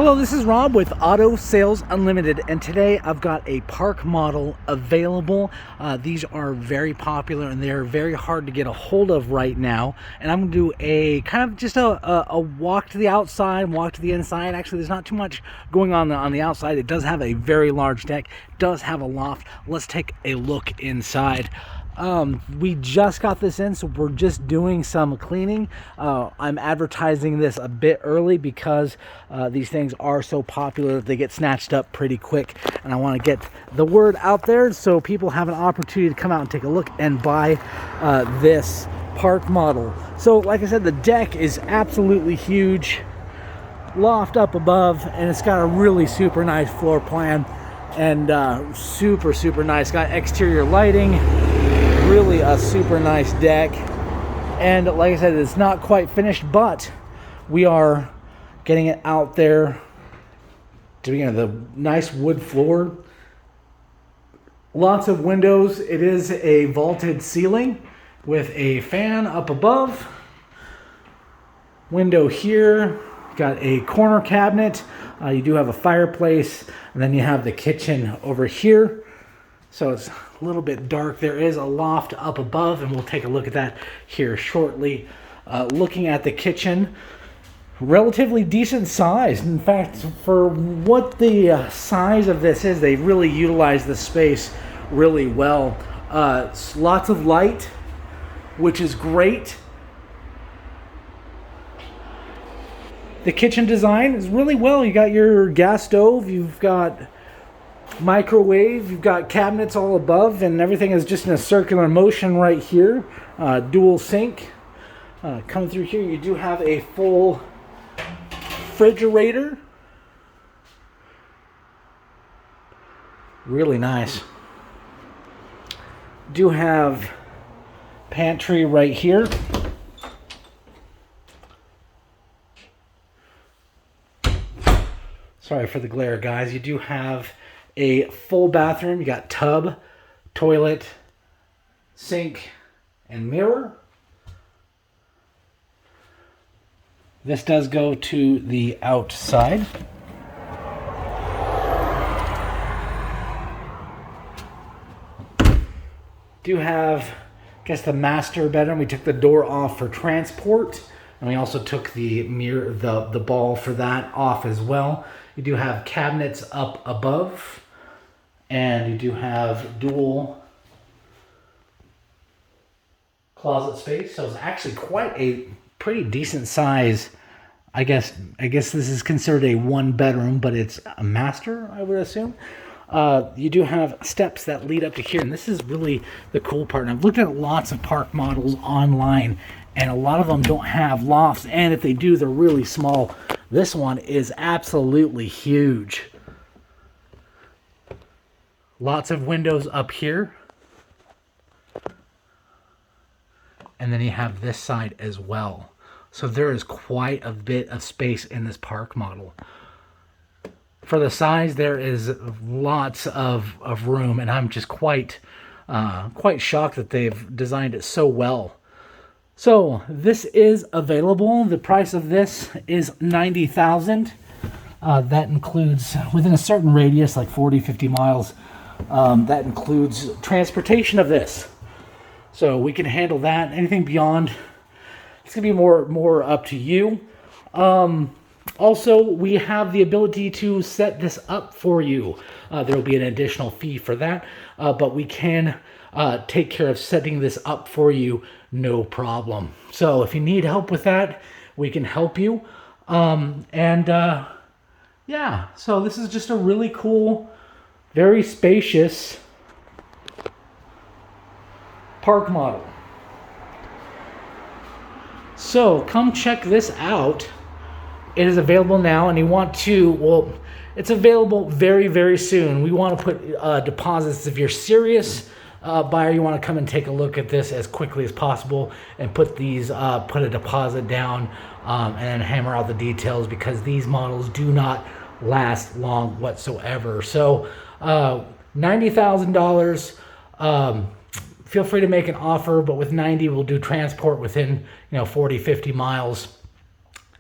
Hello, this is Rob with Auto Sales Unlimited, and today I've got a park model available. These are very popular and they're very hard to get a hold of right now. And I'm going to do a kind of just a walk to the outside, walk to the inside. Actually, there's not too much going on the outside. It does have a very large deck, does have a loft. Let's take a look inside. We just got this in, so we're just doing some cleaning. I'm advertising this a bit early because these things are so popular that they get snatched up pretty quick, and I want to get the word out there so people have an opportunity to come out and take a look and buy this park model. So like I said, the deck is absolutely huge, loft up above, and it's got a really super nice floor plan and super nice. Got exterior lighting, really a super nice deck. And like I said, it's not quite finished, but we are getting it out there to the nice wood floor, lots of windows. It is a vaulted ceiling with a fan up above, window here, got a corner cabinet. You do have a fireplace, and then you have the kitchen over here. So it's a little bit dark. There is a loft up above, and we'll take a look at that here shortly. Looking at the kitchen, relatively decent size. In fact, for what the size of this is, they really utilize the space really well. Lots of light, which is great. The kitchen design is really well. You got your gas stove, you've got microwave, you've got cabinets all above, and everything is just in a circular motion right here. Dual sink. Coming through here, you do have a full refrigerator. Really nice. Do have pantry right here. Sorry for the glare, guys. You do have a full bathroom. You got tub, toilet, sink, and mirror. This does go to the outside. Do have, I guess, the master bedroom. We took the door off for transport, and we also took the mirror, the ball for that off as well. You do have cabinets up above, and you do have dual closet space. So it's actually quite a pretty decent size. I guess this is considered a one bedroom, but it's a master, I would assume. You do have steps that lead up to here, and this is really the cool part. And I've looked at lots of park models online, and a lot of them don't have lofts, and if they do, they're really small. This one is absolutely huge. Lots of windows up here. And then you have this side as well. So there is quite a bit of space in this park model. For the size, there is lots of room, and I'm just quite shocked that they've designed it so well. So this is available. The price of this is $90,000. That includes, within a certain radius, like 40-50 miles, that includes transportation of this. So we can handle that. Anything beyond, it's gonna be more up to you. Also, we have the ability to set this up for you. There will be an additional fee for that, but we can take care of setting this up for you, no problem. So if you need help with that, we can help you. Yeah, so this is just a really cool, very spacious park model. So come check this out. It is available now, and you want to, well, it's available very soon. We want to put deposits. If you're serious buyer, you want to come and take a look at this as quickly as possible and put a deposit down and then hammer out the details, because these models do not last long whatsoever. So $90,000. Feel free to make an offer, but with 90, we'll do transport within 40-50 miles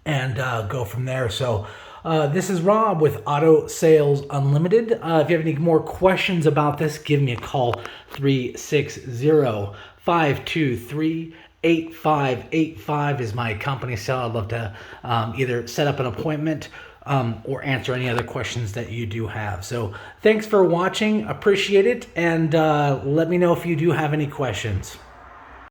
and go from there. So This is Rob with Auto Sales Unlimited. If you have any more questions about this, give me a call. 360-523-8585 is my company cell. I'd love to either set up an appointment or answer any other questions that you do have. So thanks for watching. Appreciate it. And let me know if you do have any questions.